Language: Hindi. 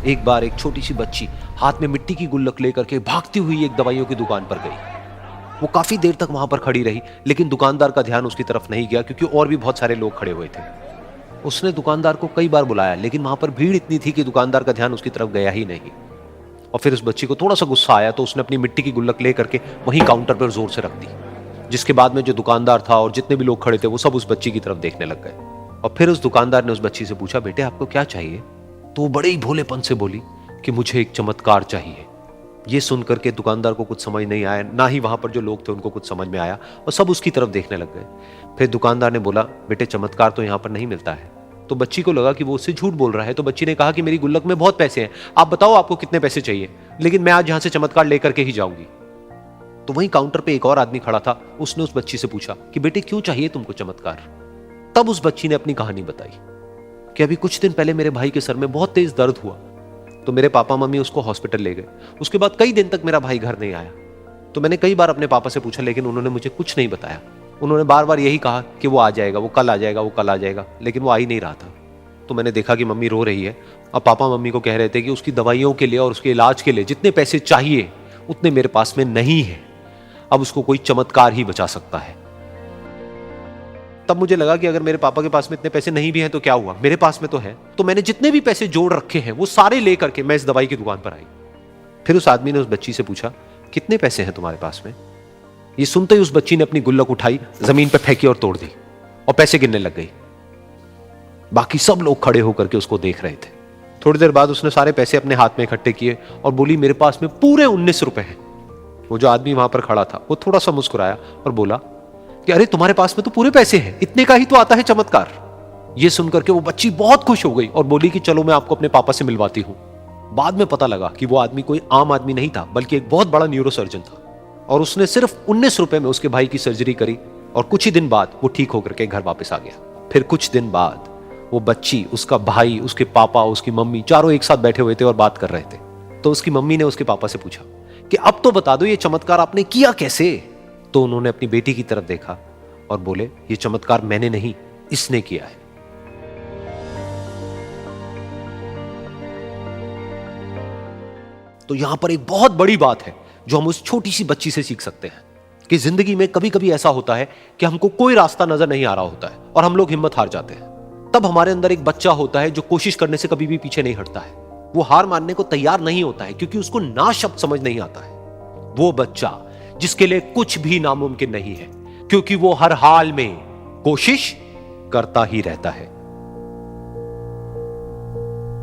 एक बार एक छोटी सी बच्ची हाथ में मिट्टी की गुल्लक लेकर के भागती हुई एक दवाइयों की दुकान पर गई। वो काफी देर तक वहां पर खड़ी रही, लेकिन दुकानदार का ध्यान उसकी तरफ नहीं गया क्योंकि और भी बहुत सारे लोग खड़े हुए थे। उसने दुकानदार को कई बार बुलाया, लेकिन वहां पर भीड़ इतनी थी कि दुकानदार का ध्यान उसकी तरफ गया ही नहीं। और फिर उस बच्ची को थोड़ा सा गुस्सा आया तो उसने अपनी मिट्टी की गुल्लक लेकर के वहीं काउंटर पर जोर से रख दी, जिसके बाद में जो दुकानदार था और जितने भी लोग खड़े थे वो सब उस बच्ची की तरफ देखने लग गए। और फिर उस दुकानदार ने उस बच्ची से पूछा, बेटे आपको क्या चाहिए? तो वो बड़े ही भोलेपन से बोली कि मुझे एक चमत्कार चाहिए। ये सुनकर के दुकानदार को कुछ समझ नहीं आया, ना ही वहां पर जो लोग थे उनको कुछ समझ में आया, और सब उसकी तरफ देखने लग गए। फिर दुकानदार ने बोला, बेटे चमत्कार तो यहाँ पर नहीं मिलता है। तो बच्ची को लगा कि वो उससे झूठ बोल रहा है, तो बच्ची ने कहा कि मेरी गुल्लक में बहुत पैसे हैं, आप बताओ आपको कितने पैसे चाहिए, लेकिन मैं आज यहां से चमत्कार लेकर के ही जाऊंगी। तो वहीं काउंटर पे एक और आदमी खड़ा था, उसने उस बच्ची से पूछा कि बेटे क्यों चाहिए तुमको चमत्कार? तब उस बच्ची ने अपनी कहानी बताई कि अभी कुछ दिन पहले मेरे भाई के सर में बहुत तेज दर्द हुआ, तो मेरे पापा मम्मी उसको हॉस्पिटल ले गए। उसके बाद कई दिन तक मेरा भाई घर नहीं आया। तो मैंने कई बार अपने पापा से पूछा, लेकिन उन्होंने मुझे कुछ नहीं बताया। उन्होंने बार बार यही कहा कि वो आ जाएगा, वो कल आ जाएगा, वो कल आ जाएगा, लेकिन वो आ ही नहीं रहा था। तो मैंने देखा कि मम्मी रो रही है, और पापा मम्मी को कह रहे थे कि उसकी दवाइयों के लिए और उसके इलाज के लिए जितने पैसे चाहिए उतने मेरे पास में नहीं है, अब उसको कोई चमत्कार ही बचा सकता है। तब मुझे लगा कि अगर मेरे पापा के पास में इतने पैसे नहीं भी हैं तो क्या हुआ, मेरे पास में तो है। तो मैंने जितने भी पैसे जोड़ रखे हैं वो सारे लेकर के मैं इस दवाई की दुकान पर आई। फिर उस आदमी ने उस बच्ची से पूछा, कितने पैसे हैं तुम्हारे पास में? ये सुनते ही उस बच्ची ने अपनी गुल्लक उठाई, जमीन पर फेंकी और तोड़ दी, और पैसे गिनने लग गई। बाकी सब लोग खड़े होकर के उसको देख रहे थे। थोड़ी देर बाद उसने सारे पैसे अपने हाथ में इकट्ठे किए और बोली, मेरे पास में पूरे 19 रुपए हैं। वो जो आदमी वहां पर खड़ा था वो थोड़ा सा मुस्कुराया और बोला कि अरे तुम्हारे पास में तो पूरे पैसे हैं, इतने का ही तो आता है चमत्कार। ये सुनकर के वो बच्ची बहुत खुश हो गई और बोली कि चलो मैं आपको अपने पापा से मिलवाती हूं। बाद में पता लगा कि वो आदमी कोई आम आदमी नहीं था, बल्कि एक बहुत बड़ा न्यूरोसर्जन था, और उसने सिर्फ 19 रुपए में उसके भाई की सर्जरी करी, और कुछ ही दिन बाद वो ठीक होकर के घर वापस आ गया। फिर कुछ दिन बाद वो बच्ची, उसका भाई, उसके पापा, उसकी मम्मी चारों एक साथ बैठे हुए थे और बात कर रहे थे। तो उसकी मम्मी ने उसके पापा से पूछा कि अब तो बता दो ये चमत्कार आपने किया कैसे? तो उन्होंने अपनी बेटी की तरफ देखा और बोले, ये चमत्कार मैंने नहीं, इसने किया है। तो यहां पर एक बहुत बड़ी बात है जो हम उस छोटी सी बच्ची से सीख सकते हैं कि जिंदगी में कभी कभी ऐसा होता है कि हमको कोई रास्ता नजर नहीं आ रहा होता है और हम लोग हिम्मत हार जाते हैं। तब हमारे अंदर एक बच्चा होता है जो कोशिश करने से कभी भी पीछे नहीं हटता है। वो हार मानने को तैयार नहीं होता है क्योंकि उसको ना शब्द समझ नहीं आता है। वो बच्चा जिसके लिए कुछ भी नामुमकिन नहीं है, क्योंकि वो हर हाल में कोशिश करता ही रहता है।